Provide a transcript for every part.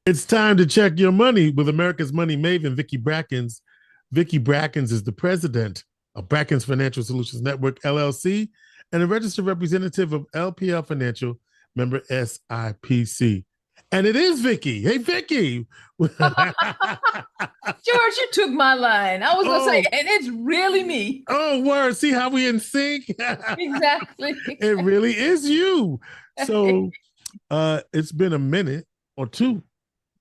It's time to check your money with America's money maven, Vicki Brackens. Vicki Brackens is the president of Brackens Financial Solutions Network, LLC, and a registered representative of LPL Financial, member SIPC. And it is Vicki. Hey, Vicki. George, you took my line. I was gonna say, oh, and it's really me. word. See how we in sync? Exactly. It really is you. So it's been a minute or two.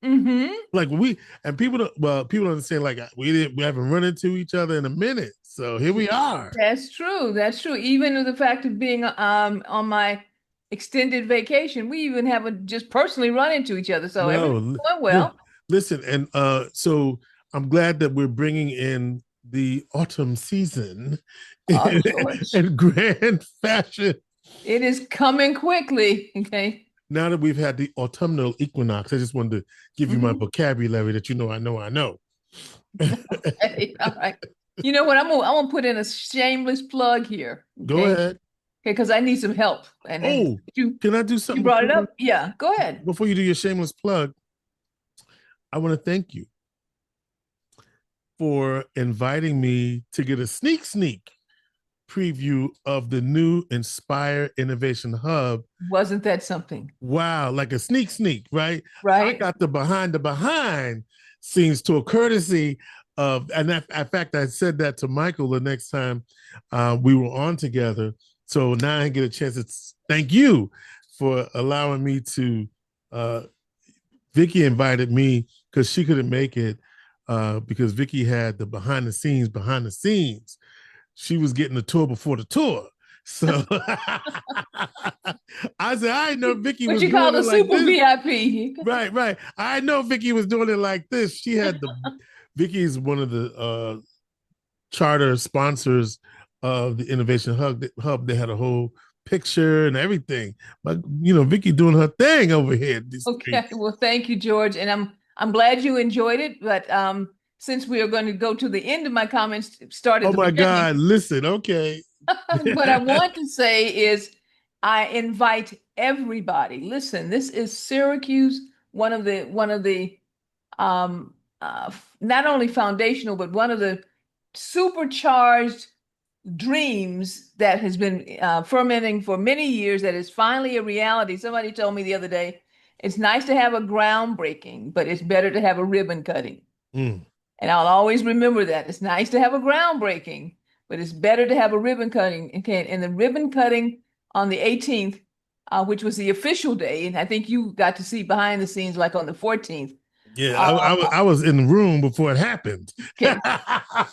hmm Like we and people don't people don't understand like we haven't run into each other in a minute. So here we are. That's true. That's true. Even with the fact of being on my extended vacation, we even haven't just personally run into each other. So No, everything's going well. listen, and so I'm glad that we're bringing in the autumn season Oh, in, George, in grand fashion. it is coming quickly. Okay. Now that we've had the autumnal equinox, I just wanted to give you my hmm vocabulary that I know. Okay. All right. You know what? I'm gonna put in a shameless plug here. Go Okay. ahead. Okay, because I need some help. And Oh, you can I do you something brought it up. Yeah, go ahead. before you do your shameless plug? I want to thank you for inviting me to get a sneak preview of the new Inspire Innovation Hub. Wasn't that something? Wow, like a sneak, right? I Right? got the behind scenes tour courtesy of, and that, in fact, I said that to Michael the next time we were on together. So now I get a chance to thank you for allowing me to. Vicki invited me because she couldn't make it because Vicki had the behind the scenes. She was getting the tour before the tour. So I said, I know Vicki What was you call doing the it like super this. VIP. Right. I know Vicki was doing it like this. She had the Vicki is one of the charter sponsors of the Innovation Hub. They had a whole picture and everything. But Vicki doing her thing over here in these Okay, streets. well, thank you, George, and I'm glad you enjoyed it. But since we are going to go to the end of my comments, start at Oh the my beginning. God! Listen, okay. What I want to say is, I invite everybody. Listen, this is Syracuse, one of the not only foundational, but one of the supercharged dreams that has been fermenting for many years that is finally a reality. Somebody told me the other day, it's nice to have a groundbreaking, but it's better to have a ribbon cutting. Mm. And I'll always remember that. It's nice to have a groundbreaking, but it's better to have a ribbon cutting. Okay, and the ribbon cutting on the 18th, which was the official day, and I think you got to see behind the scenes like on the 14th. Yeah, Uh, I was in the room before it happened. okay,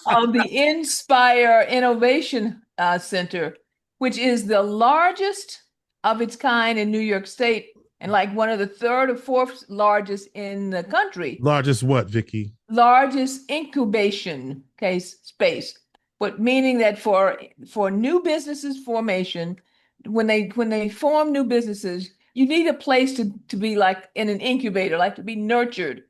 of the Inspire Innovation Center, which is the largest of its kind in New York State and like one of the third or fourth largest in the country. Largest what, Vicky? Largest incubation case space, but meaning that for new businesses formation, when they form new businesses, you need a place to be like in an incubator, like to be nurtured,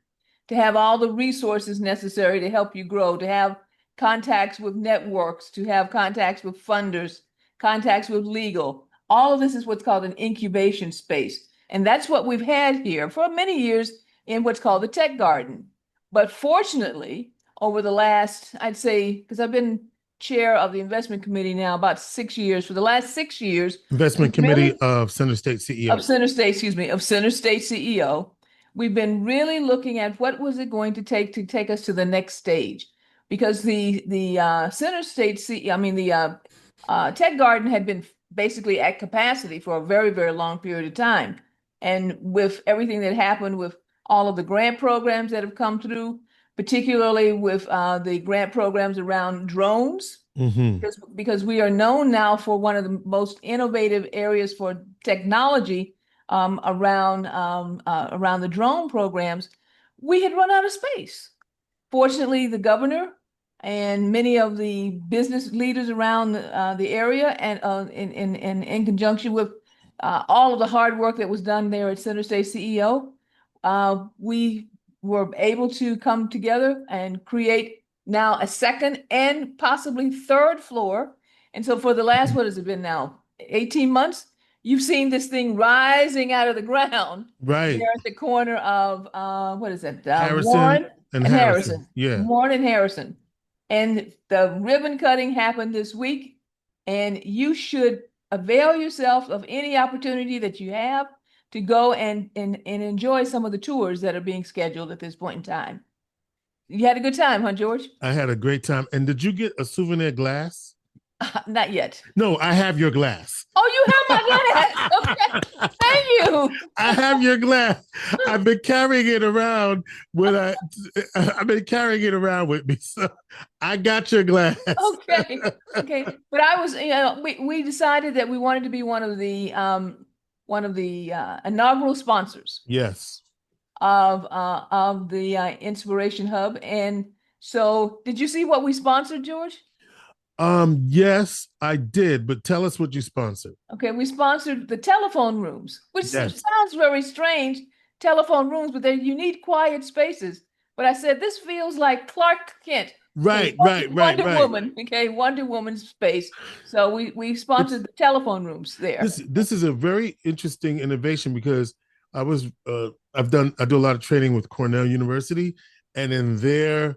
to have all the resources necessary to help you grow, to have contacts with networks, to have contacts with funders, contacts with legal. All of this is what's called an incubation space. And that's what we've had here for many years in what's called the tech garden. But fortunately, over the last, I'd say, because I've been chair of the investment committee now about 6 years, for the last 6 years, Investment we've Committee really, of Center State of CEO. Center State, excuse me, of Center State CEO, we've been really looking at what was it going to take us to the next stage. Because the Center State I mean, the Tech Garden had been basically at capacity for a very, very long period of time. And with everything that happened with all of the grant programs that have come through, particularly with the grant programs around drones, Mm-hmm. because we are known now for one of the most innovative areas for technology around the drone programs, we had run out of space. Fortunately, the governor and many of the business leaders around the area, and in conjunction with all of the hard work that was done there at Center State CEO, we were able to come together and create now a second and possibly third floor. And so for the last, what has it been now? 18 months, you've seen this thing rising out of the ground Right. there at the corner of what is it? Harrison Warren and and Harrison. Harrison. Yeah. Warren and Harrison. And the ribbon cutting happened this week, and you should avail yourself of any opportunity that you have to go and enjoy some of the tours that are being scheduled at this point in time. You had a good time, huh, George? I had a great time. And did you get a souvenir glass? Not yet. No, I have your glass. Oh, you have my glass. Okay. Thank you. I have your glass. I've been carrying it around when I've been carrying it around with me. So I got your glass. Okay. Okay. But I was, we decided that we wanted to be one of the inaugural sponsors Yes. of the Inspiration Hub. And so did you see what we sponsored, George? Yes, I did, but tell us what you sponsored. Okay, we sponsored the telephone rooms, which Yes. sounds very strange, telephone rooms, but you need quiet spaces. But I said, this feels like Clark Kent. Okay, Right, right, right, Wonder right. Woman, okay, Wonder Woman's space. So we It's sponsored the telephone rooms there. this is a very interesting innovation because I do a lot of training with Cornell University, and in their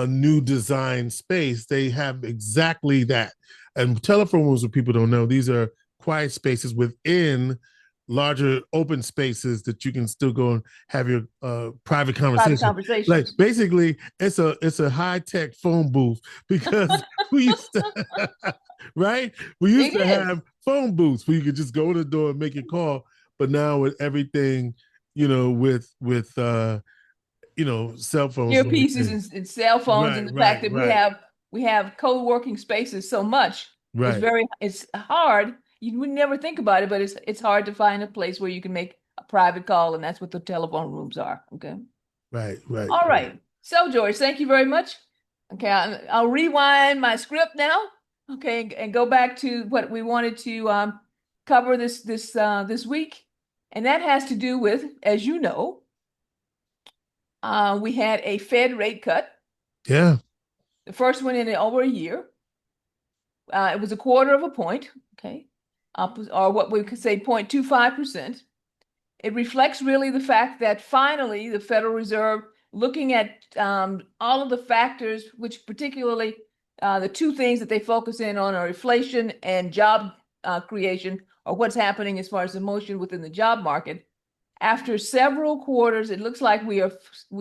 new design space they have exactly that. And telephone rooms, what people don't know, these are quiet spaces within larger open spaces that you can still go and have your private Private conversation. Like conversations. basically, it's a high tech phone booth because we used to right? We used It to is. have phone booths where you could just go to the door and make your call, but now with everything, cell phones and Earpieces everything. and cell phones, Right, and the fact right, that right, we have co-working spaces so much. right, It's hard. You would never think about it, but it's hard to find a place where you can make a private call, and that's what the telephone rooms are. Okay. right, right, All right. right. So, George, thank you very much. Okay, I'll rewind my script now. Okay, and go back to what we wanted to cover this week, and that has to do with, as you know, we had a Fed rate cut, Yeah. the first one in over a year. It was a quarter of a point. Okay, or what we could say 0.25%. It reflects really the fact that finally the Federal Reserve, looking at all of the factors, which particularly the two things that they focus in on are inflation and job creation, or what's happening as far as emotion within the job market. After several quarters, it looks like we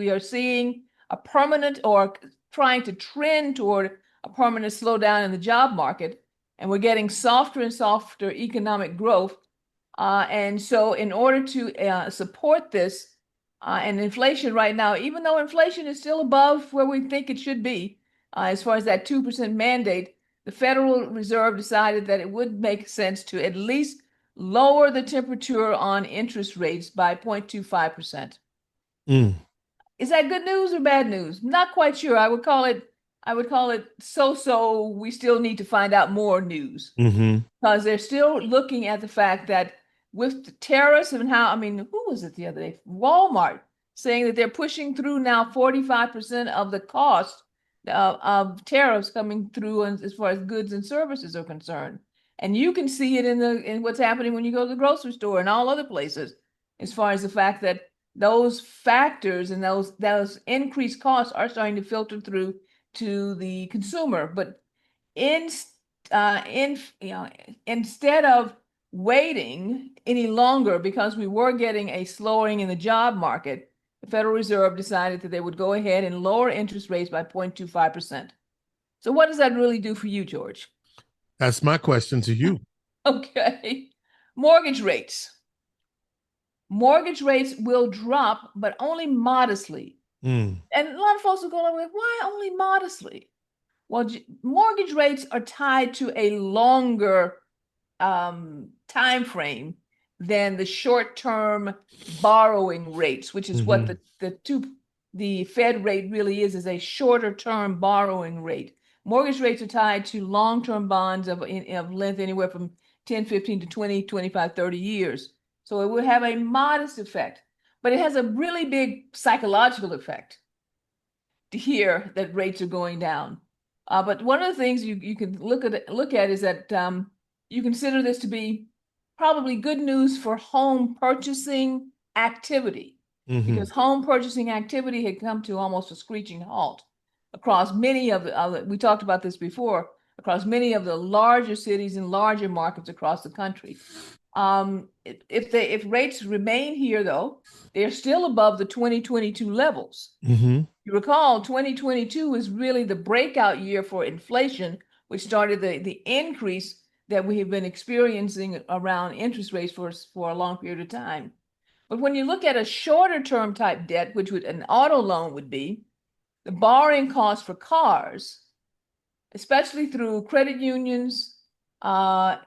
are seeing a permanent, or trying to trend toward a permanent slowdown in the job market, and we're getting softer and softer economic growth. And so in order to support this and inflation right now, even though inflation is still above where we think it should be, as far as that 2% mandate, the Federal Reserve decided that it would make sense to at least lower the temperature on interest rates by 0.25%. Mm. Is that good news or bad news? Not quite sure. I would call it so-so. We still need to find out more news, Mm-hmm. because they're still looking at the fact that with the tariffs and how, I mean, who was it the other day? Walmart saying that they're pushing through now 45% of the cost of tariffs coming through as far as goods and services are concerned. And you can see it in what's happening when you go to the grocery store and all other places, as far as the fact that those factors and those increased costs are starting to filter through to the consumer. But in instead of waiting any longer, because we were getting a slowing in the job market, the Federal Reserve decided that they would go ahead and lower interest rates by 0.25%. So what does that really do for you, George? That's my question to you. Okay. Mortgage rates. Mortgage rates will drop, but only modestly. Mm. And a lot of folks are going, like, why only modestly? Well, mortgage rates are tied to a longer time frame than the short-term borrowing rates, which is what Mm-hmm. the Fed rate really is a shorter term borrowing rate. Mortgage rates are tied to long-term bonds of length anywhere from 10, 15 to 20, 25, 30 years. So it will have a modest effect, but it has a really big psychological effect to hear that rates are going down. But one of the things you can look at is that you consider this to be probably good news for home purchasing activity, because home purchasing activity had come to almost a screeching halt across many of the, we talked about this before, across many of the larger cities and larger markets across the country. If rates remain here, though, they're still above the 2022 levels. You recall 2022 is really the breakout year for inflation, which started the increase that we have been experiencing around interest rates for a long period of time. But when you look at a shorter term type debt, which would an auto loan would be, the borrowing costs for cars, especially through credit unions, are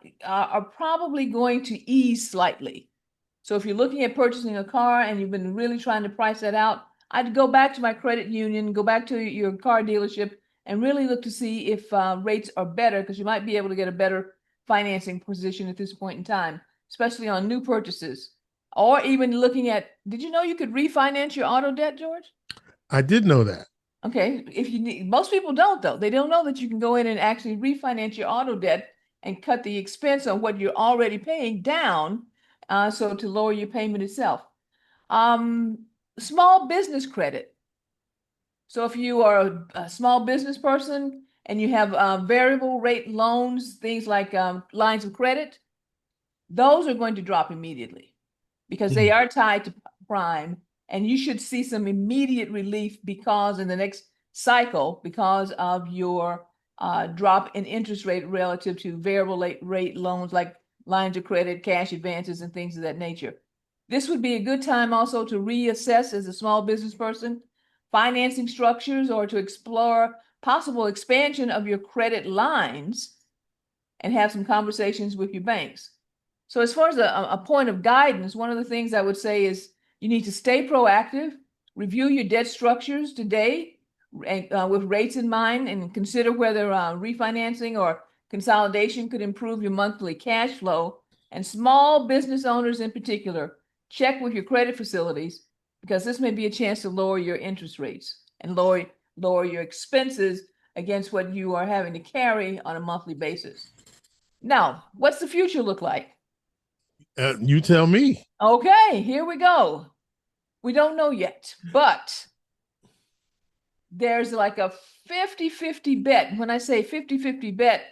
probably going to ease slightly. So if you're looking at purchasing a car and you've been really trying to price that out, I'd go back to my credit union, go back to your car dealership, and really look to see if rates are better, because you might be able to get a better financing position at this point in time, especially on new purchases. Or even looking at, did you know you could refinance your auto debt, George? I did know that. Okay, if you need, most people don't though. They don't know that you can go in and actually refinance your auto debt and cut the expense on what you're already paying down, so to lower your payment itself. Small business credit. So if you are a small business person and you have variable rate loans, things like lines of credit, those are going to drop immediately because they are tied to prime, and you should see some immediate relief because in the next cycle, because of your drop in interest rate relative to variable rate loans like lines of credit, cash advances, and things of that nature. This would be a good time also to reassess as a small business person financing structures or to explore possible expansion of your credit lines and have some conversations with your banks. So as far as a point of guidance, one of the things I would say is you need to stay proactive, review your debt structures today with rates in mind, and consider whether refinancing or consolidation could improve your monthly cash flow. And small business owners in particular, check with your credit facilities, because this may be a chance to lower your interest rates and lower your expenses against what you are having to carry on a monthly basis. Now, what's the future look like? You tell me. Okay, here we go. We don't know yet, but there's like a 50-50 bet. When I say 50-50 bet,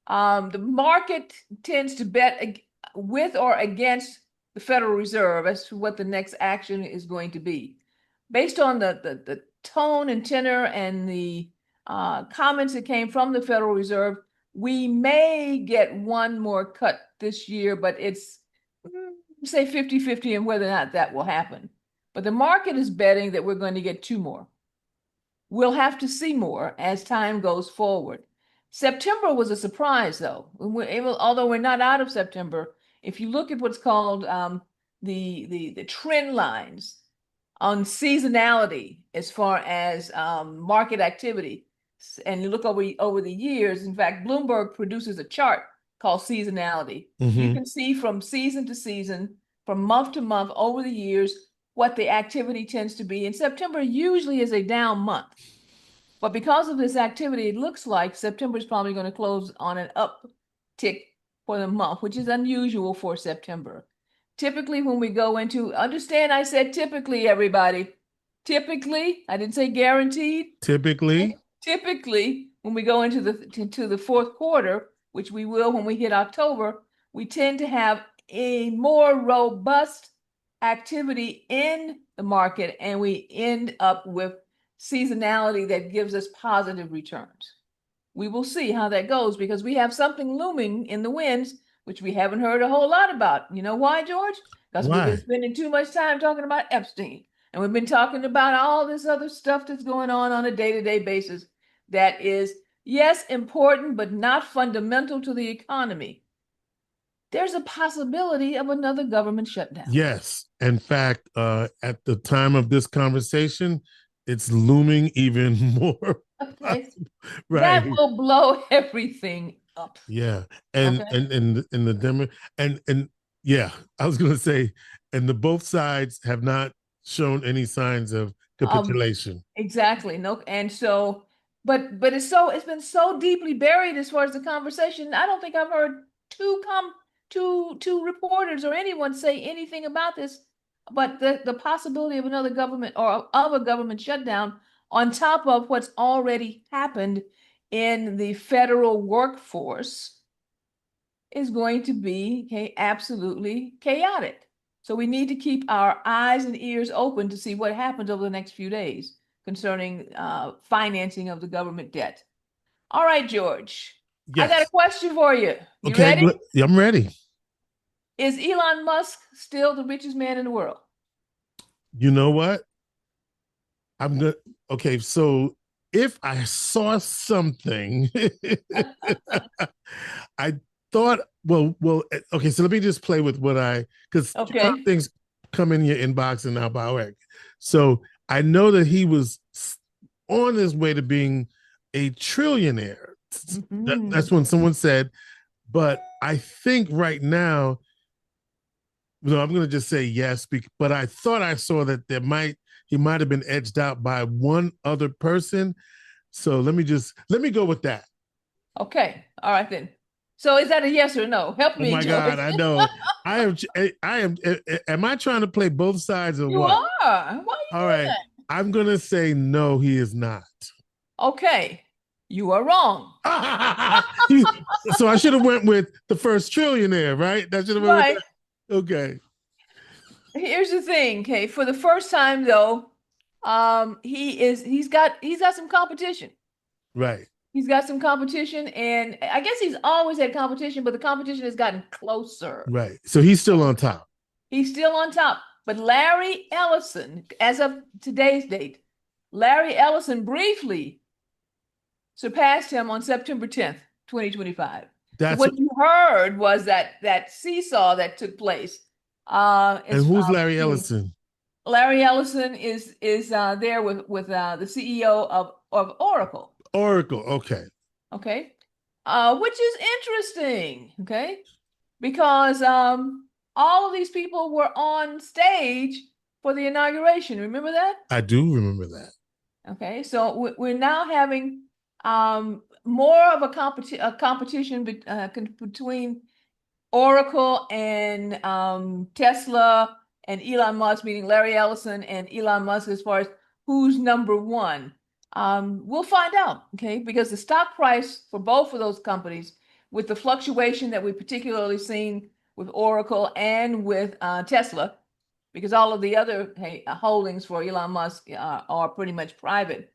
the market tends to bet with or against the Federal Reserve as to what the next action is going to be. Based on the tone and tenor and the comments that came from the Federal Reserve, we may get one more cut this year, but it's say 50-50 and whether or not that will happen. But the market is betting that we're going to get two more. We'll have to see more as time goes forward. September was a surprise, though. Although we're not out of September, if you look at what's called the trend lines on seasonality as far as market activity, and you look over the years, in fact, Bloomberg produces a chart called seasonality. You can see from season to season, from month to month over the years, what the activity tends to be. And September usually is a down month. But because of this activity, it looks like September is probably going to close on an uptick for the month, which is unusual for September. Typically, when we go into, understand I said typically, everybody. Typically, I didn't say guaranteed. Typically, when we go into the fourth quarter, which we will when we hit October, we tend to have a more robust activity in the market, and we end up with seasonality that gives us positive returns. We will see how that goes, because we have something looming in the winds, which we haven't heard a whole lot about. You know why, George? Because we've been spending too much time talking about Epstein, and we've been talking about all this other stuff that's going on a day-to-day basis that is, yes, important, but not fundamental to the economy. There's a possibility of another government shutdown. Yes. In fact, at the time of this conversation, it's looming even more. Okay. Right. That will blow everything up. Yeah. And the demo and yeah, I was gonna say, and the both sides have not shown any signs of capitulation. Exactly. No, and so, but it's been so deeply buried as far as the conversation. I don't think I've heard two to reporters or anyone say anything about this, but the possibility of another government or of a government shutdown on top of what's already happened in the federal workforce is going to be absolutely chaotic. So we need to keep our eyes and ears open to see what happens over the next few days concerning financing of the government debt. All right, George, I got a Yes. question for you. You Okay, ready? I'm ready. Is Elon Musk still the richest man in the world? You know what? I'm good. Okay, so if I saw something, I thought, okay, so let me just play with because you know how Okay. things come in your inbox and out by. So I know that he was on his way to being a trillionaire. That's Mhm. when someone said, but I think right now, no, I'm going to just say yes, but I thought I saw that he might have been edged out by one other person. So let me go with that. Okay. All right then. So is that a yes or no? Help Oh me, my God, George. I know. I am. Am I trying to play both sides or You what? are. Why are you All doing right, that? I'm gonna say no. He is not. Okay. You are wrong. He, so I should have went with the first trillionaire, right? That should have went with Right. that. Okay, Here's the thing, okay. For the first time though, he's got some competition. right, He's got some competition, and I guess he's always had competition, but the competition has gotten closer. right. So he's still on top. He's still on top. But Larry Ellison, as of today's date, Larry Ellison briefly surpassed him on September 10th, 2025. So That's what you heard was that seesaw that took place. and It's who's Larry between Ellison? Larry Ellison is there with the CEO of Oracle. Oracle. Okay, Okay, which is interesting. Okay, because all of these people were on stage for the inauguration. Remember that? I do remember that. Okay, so we're now having more of a competition between Oracle and Tesla and Elon Musk, meaning Larry Ellison and Elon Musk, as far as who's number one. We'll find out, okay? Because the stock price for both of those companies, with the fluctuation that we particularly seen with Oracle and with Tesla, because all of the other holdings for Elon Musk are pretty much private,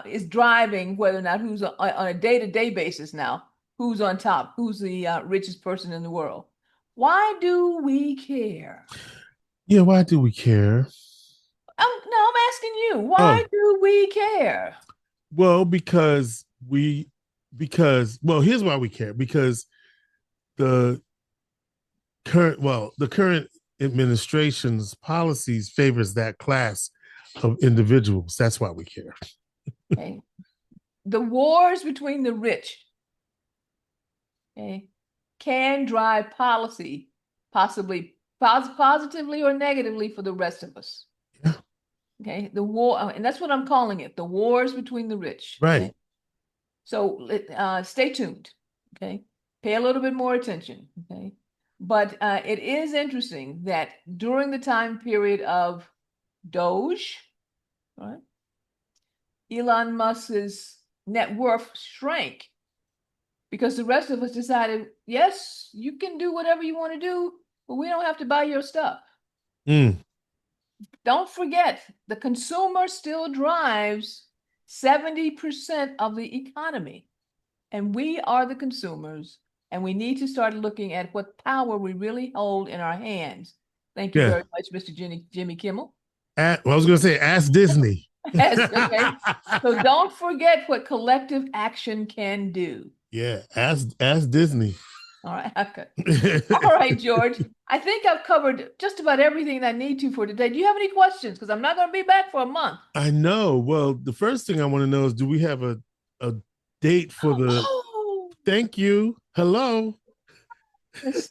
is driving whether or not who's on a day-to-day basis now, who's on top, who's the richest person in the world. Why do we care? Yeah, why do we care? No, I'm asking you, why Oh, do we care? well, here's why we care. Because the the current administration's policies favors that class of individuals. That's why we care. Okay. The wars between the rich, okay, can drive policy possibly positively or negatively for the rest of us. Yeah, Okay, the war, and that's what I'm calling it, the wars between the rich. right. Okay, so stay tuned. Okay, pay a little bit more attention. Okay, but it is interesting that during the time period of Doge, right, Elon Musk's net worth shrank because the rest of us decided, yes, you can do whatever you want to do, but we don't have to buy your stuff. Mm. Don't forget, the consumer still drives 70% of the economy, and we are the consumers, and we need to start looking at what power we really hold in our hands. Thank you Yeah. very much, Mr. Jimmy Kimmel. I was gonna say, ask Disney. Yes, okay. So don't forget what collective action can do. Yeah, ask Disney. All right, okay. All right, George. I think I've covered just about everything I need to for today. Do you have any questions? Because I'm not going to be back for a month. I know. Well, the first thing I want to know is, do we have a date for the? Oh, Thank you. Hello. it's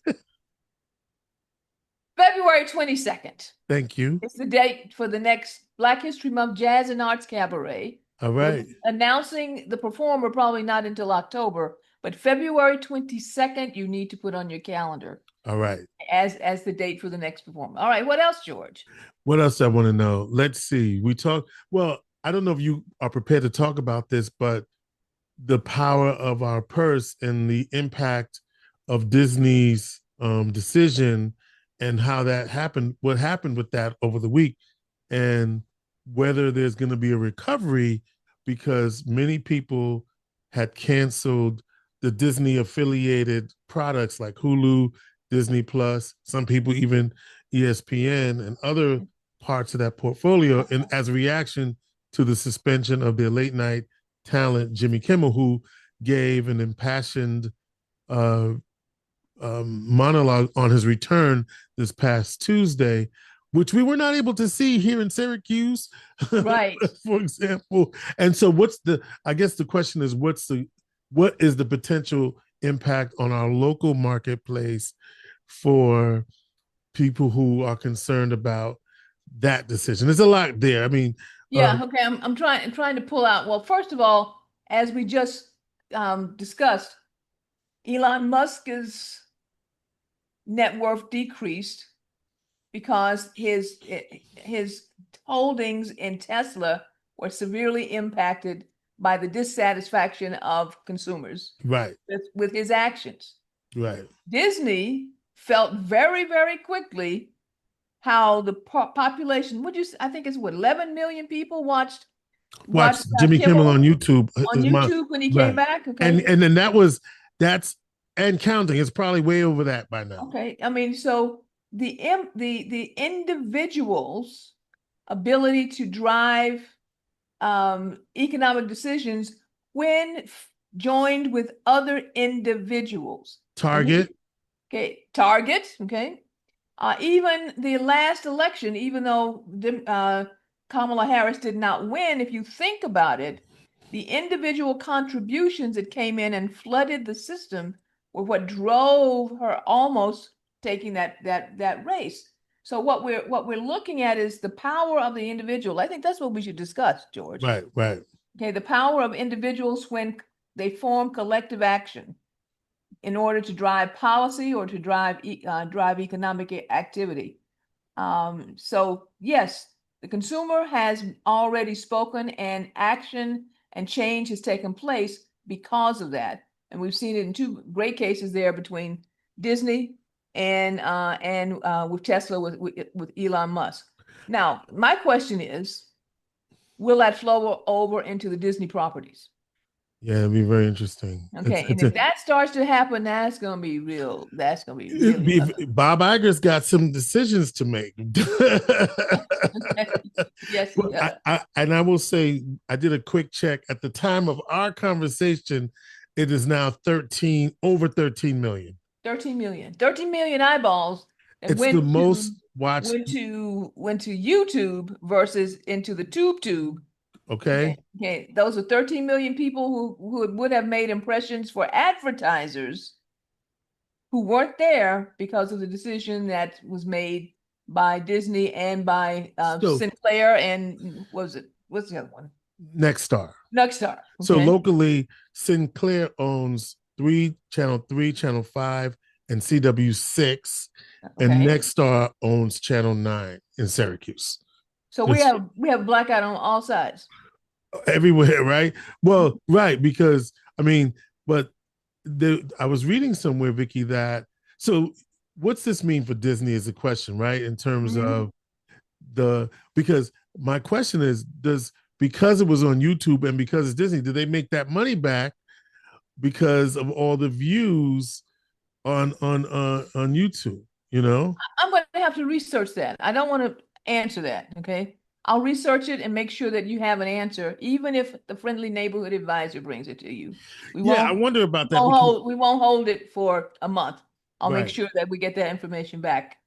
February 22nd. Thank you. It's the date for the next Black History Month Jazz and Arts Cabaret. All We'll right. be announcing the performer probably not until October, but February 22nd, you need to put on your calendar. All right. as the date for the next performance. All right, what else, George? What else I want to know? Let's see. Well, I don't know if you are prepared to talk about this, but the power of our purse and the impact of Disney's decision and how that happened, what happened with that over the week, and whether there's going to be a recovery because many people had canceled the Disney affiliated products like Hulu, Disney Plus, some people even ESPN and other parts of that portfolio, and as a reaction to the suspension of their late night talent, Jimmy Kimmel, who gave an impassioned uh, monologue on his return this past Tuesday, which we were not able to see here in Syracuse, Right. for example. And so, I guess the question is, what is the potential impact on our local marketplace for people who are concerned about that decision? There's a lot there. I mean, Yeah, okay. I'm trying to pull out. Well, first of all, as we just discussed, Elon Musk's net worth decreased because his holdings in Tesla were severely impacted by the dissatisfaction of consumers right, with his actions. right. Disney felt very, very quickly how the population, I think it's what, 11 million people Watch watched Jimmy Kimmel on Kimmel YouTube. on YouTube when he came Right, back. and Okay. and then that's and counting. It's probably way over that by now. Okay. I mean, so the individual's ability to drive economic decisions when joined with other individuals. And Target. okay, Target, okay. Even the last election, even though Kamala Harris did not win, if you think about it, the individual contributions that came in and flooded the system were what drove her almost taking that race. So what we're looking at is the power of the individual. I think that's what we should discuss, George. Right, right. Okay, the power of individuals when they form collective action in order to drive policy or to drive economic activity. So yes, the consumer has already spoken, and action and change has taken place because of that. And we've seen it in two great cases there between Disney and with Tesla with Elon Musk. Now, my question is, will that flow over into the Disney properties? Yeah, it'd be very interesting. Okay, and if that starts to happen, that's gonna be real. That's gonna be really ugly. Bob Iger's got some decisions to make. Yes, he Well, does. and I will say, I did a quick check. At the time of our conversation, it is now over 13 million. 13 million. 13 million eyeballs that It's the most watched. went to YouTube versus into the tube. Okay. Okay. Okay. Those are 13 million people who would have made impressions for advertisers who weren't there because of the decision that was made by Disney and by So Sinclair and what's the other one? Nexstar. Nexstar. So Okay. locally, Sinclair owns Channel 3, Channel 5, and CW6, and Okay. Nexstar owns Channel 9 in Syracuse. So It's we have blackout on all sides. everywhere, right? Well, right, because I mean, but I was reading somewhere, Vicki, that so what's this mean for Disney is a question, right? In terms Mhm. of because my question is, because it was on YouTube and because it's Disney, did they make that money back because of all the views on YouTube? You know? I'm going to have to research that. I don't want to answer that. Okay. I'll research it and make sure that you have an answer, even if the friendly neighborhood advisor brings it to you. We Yeah, I won't, wonder about that because we won't hold it for a month. I'll make right. sure that we get that information back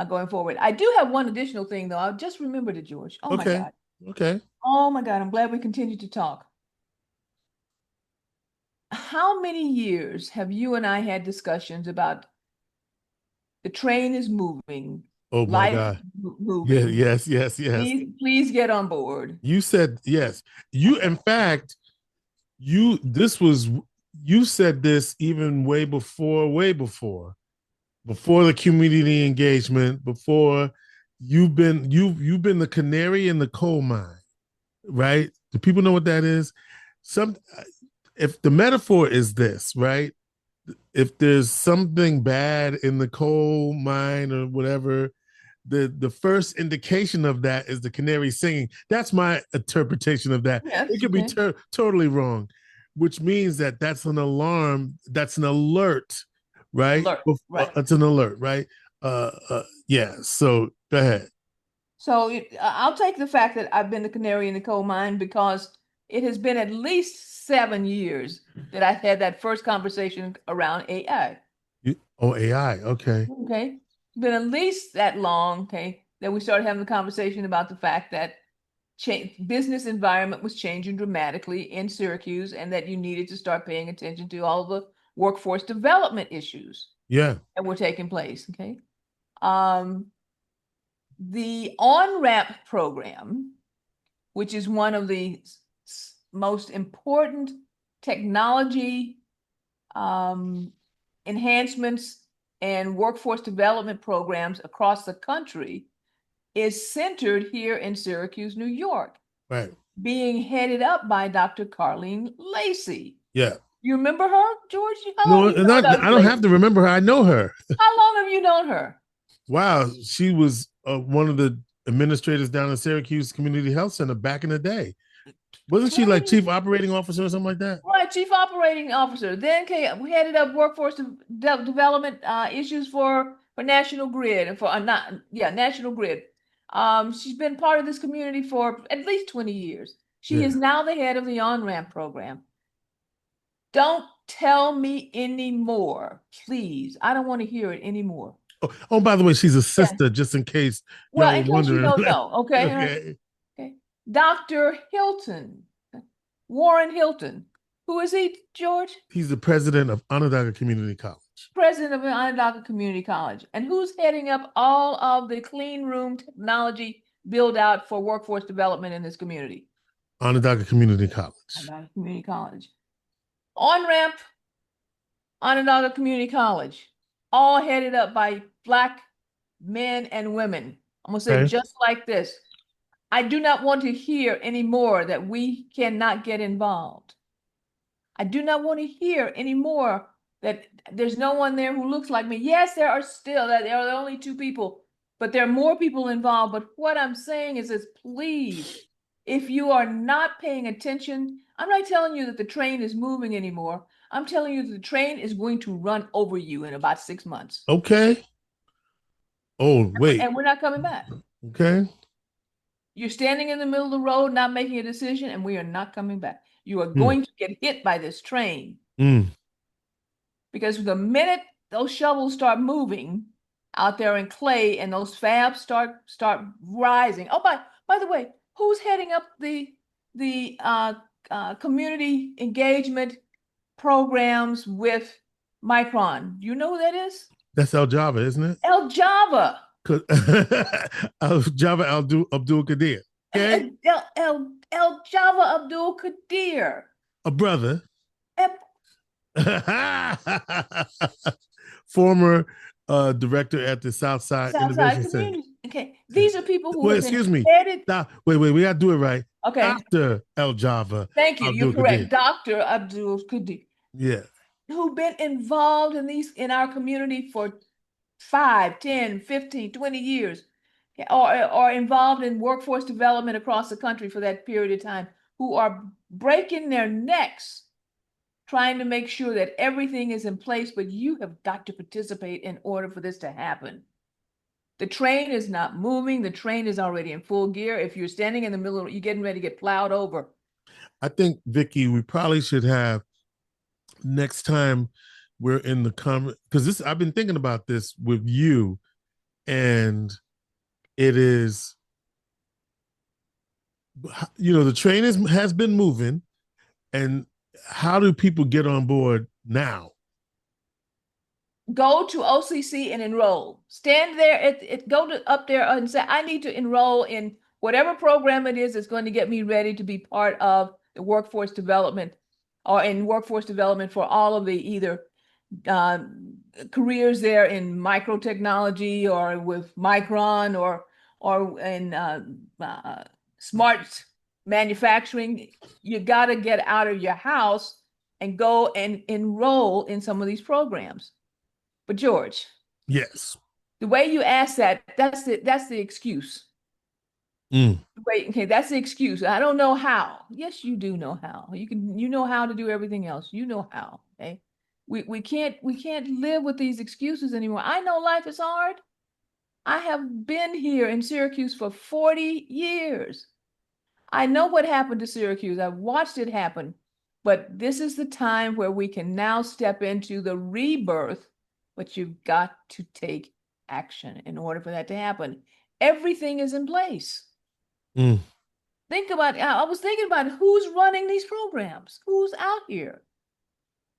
going forward. I do have one additional thing though. I just remembered it, George. Oh my Okay. God. Okay. Oh my God. I'm glad we continued to talk. How many years have you and I had discussions about the train is moving, Oh my life God. Yeah, moving? yes. Please get on board. You said yes. You Okay. in fact, you this was you said this even way before, before the community engagement, before you've been the canary in the coal mine, right? Do people know what that is? Some If the metaphor is this, right? If there's something bad in the coal mine or whatever, the first indication of that is the canary singing. That's my interpretation of that. It Yes, could be okay. totally wrong, which means that that's an alarm, that's an alert, right? Alert, right. It's an alert, right? Yeah. So go ahead. So I'll take the fact that I've been the canary in the coal mine because it has been at least 7 years that I had that first conversation around AI. Oh, AI. Okay. Okay. It's been at least that long, okay, that we started having the conversation about the fact that business environment was changing dramatically in Syracuse and that you needed to start paying attention to all the workforce development issues Yeah. that were taking place. Okay. Um, the on-ramp program, which is one of the most important technology enhancements and workforce development programs across the country, is centered here in Syracuse, New York, Right. being headed up by Dr. Carlene Lacey. Yeah. You remember her, George? How long No, have you known not, Dr. I don't have Lacey? to remember her. I know her. How long have you known her? Wow, she was one of the administrators down in Syracuse Community Health Center back in the day. Wasn't she like 20, chief operating officer or something like that? right, Chief Operating Officer. Then we headed up workforce development issues for National Grid and for not yeah National Grid. She's been part of this community for at least 20 years. She Yeah. is now the head of the on-ramp program. Don't tell me anymore, please. I don't want to hear it anymore. Oh, by the way, she's a Yeah. sister, just in case Well, y'all in were case you wondering. don't know, okay, all right. Okay. Okay. Dr. Hilton, Warren Hilton. Who is he, George? He's the president of Onondaga Community College. President of Onondaga Community College. And who's heading up all of the clean room technology build out for workforce development in this community? Onondaga Community College. Onondaga Community College. On ramp, Onondaga Community College, all headed up by Black men and women. I'm going to say Okay. just like this. I do not want to hear anymore that we cannot get involved. I do not want to hear anymore that there's no one there who looks like me. Yes, there are only two people, but there are more people involved. But what I'm saying is this, please, if you are not paying attention, I'm not telling you that the train is moving anymore. I'm telling you that the train is going to run over you in about 6 months. Okay. Oh, wait. And we're not coming back. Okay. You're standing in the middle of the road, not making a decision, and we are not coming back. You are Mm. going to get hit by this train. Mm. Because the minute those shovels start moving out there in clay and those fabs start rising. Oh, by the way, who's heading up the community engagement programs with Micron? You know who that is? That's El Java, isn't it? El Java. El Java Abdul Qadir. Okay. El Java Abdul Qadir. A brother. And Former director at the Southside Southside Innovation Center. Community. Okay, these are people who Well, have been excuse me. headed. Wait, we got to do it right. Okay, Dr. El Java thank you. You're Abdul correct. Qadir. Dr. Abdul Qadir, Yeah. who've been involved in our community for 5, 10, 15, 20 years, or involved in workforce development across the country for that period of time, who are breaking their necks trying to make sure that everything is in place, but you have got to participate in order for this to happen. The train is not moving. The train is already in full gear. If you're standing in the middle, you're getting ready to get plowed over. I think, Vicki, we probably should have next time we're in the because this I've been thinking about this with you, and it is, the train has been moving, and how do people get on board now? Go to OCC and enroll. Stand there up there and say, I need to enroll in whatever program it is that's going to get me ready to be part of the workforce development, or in workforce development for all of the either careers there in microtechnology or with Micron or in smart manufacturing, you got to get out of your house and go and enroll in some of these programs. But George, Yes. the way you ask that, that's the excuse. Mm. Wait, okay, that's the excuse. I don't know how. Yes, you do know how. You know how to do everything else. You know how. Okay. We can't live with these excuses anymore. I know life is hard. I have been here in Syracuse for 40 years. I know what happened to Syracuse. I've watched it happen. But this is the time where we can now step into the rebirth, but you've got to take action in order for that to happen. Everything is in place. Mm. I was thinking about who's running these programs, who's out here.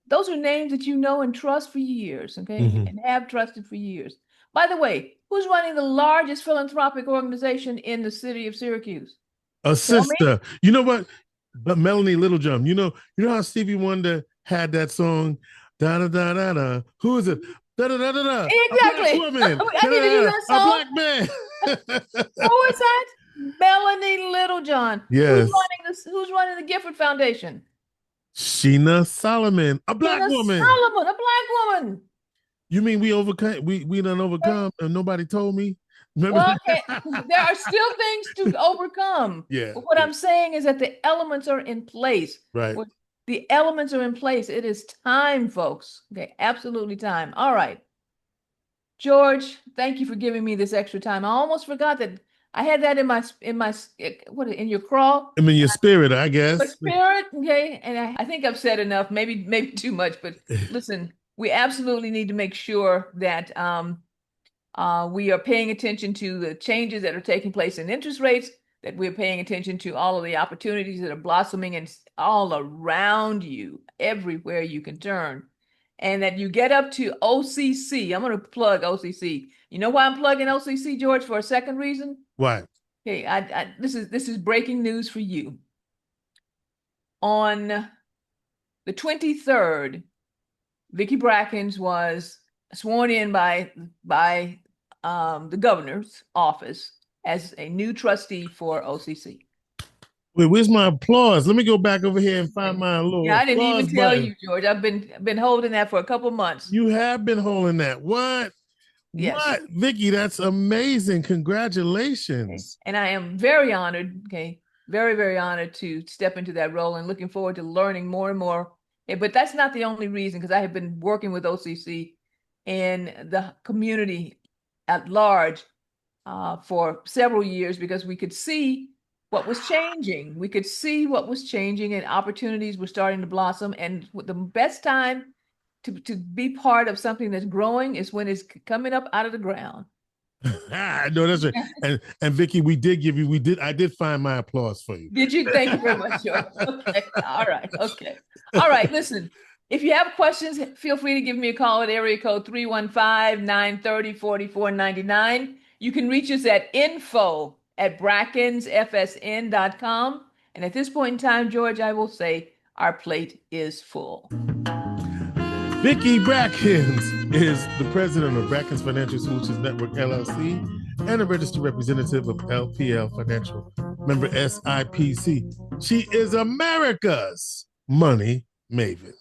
Those are names that you know and trust for years, okay, and have trusted for years. By the way, who's running the largest philanthropic organization in the city of Syracuse? A Tell me. sister. You know what? But Melanie Littlejohn. You know how Stevie Wonder had that song, da da da da da. Who is it? Da da da da da. Exactly. A black woman. I need to do that A song. black man. Who is that? Melanie Littlejohn. Yes. Who's running the Gifford Foundation? Sheena Solomon, a black Tina woman. Solomon, a black woman. You mean we overcame? We done overcome, and nobody told me. Remember? Well, there are still things to overcome. Yeah. But what I'm saying is that the elements are in place. Right. The elements are in place. It is time, folks. Okay, absolutely time. All right. George, thank you for giving me this extra time. I almost forgot that I had that in in your crawl? I mean, your spirit, I guess. But spirit, okay. And I think I've said enough, maybe too much, but listen, we absolutely need to make sure that we are paying attention to the changes that are taking place in interest rates, that we're paying attention to all of the opportunities that are blossoming and all around you, everywhere you can turn, and that you get up to OCC. I'm going to plug OCC. You know why I'm plugging OCC, George, for a second reason? Why? Okay, this is breaking news for you. On the 23rd, Vicki Brackens was sworn in by the governor's office as a new trustee for OCC. Wait, where's my applause? Let me go back over here and find my little. Yeah, I didn't even tell button. you, George. I've been holding that for a couple months. You have been holding that. What? Yes. What, Vicki? That's amazing. Congratulations. And I am very honored. Okay, very, very honored to step into that role and looking forward to learning more and more. But that's not the only reason, because I have been working with OCC in the community at large for several years, because we could see what was changing. We could see what was changing, and opportunities were starting to blossom. And the best time to be part of something that's growing is when it's coming up out of the ground. No, that's right. And Vicki, I did find my applause for you. Did you? Thank you very much, George. Okay. All right. Okay. All right. Listen, if you have questions, feel free to give me a call at area code 315-930-4499. You can reach us at info@brackensfsn.com. And at this point in time, George, I will say our plate is full. Vicki Brackens is the president of Brackens Financial Solutions Network, LLC, and a registered representative of LPL Financial, member SIPC. She is America's money maven.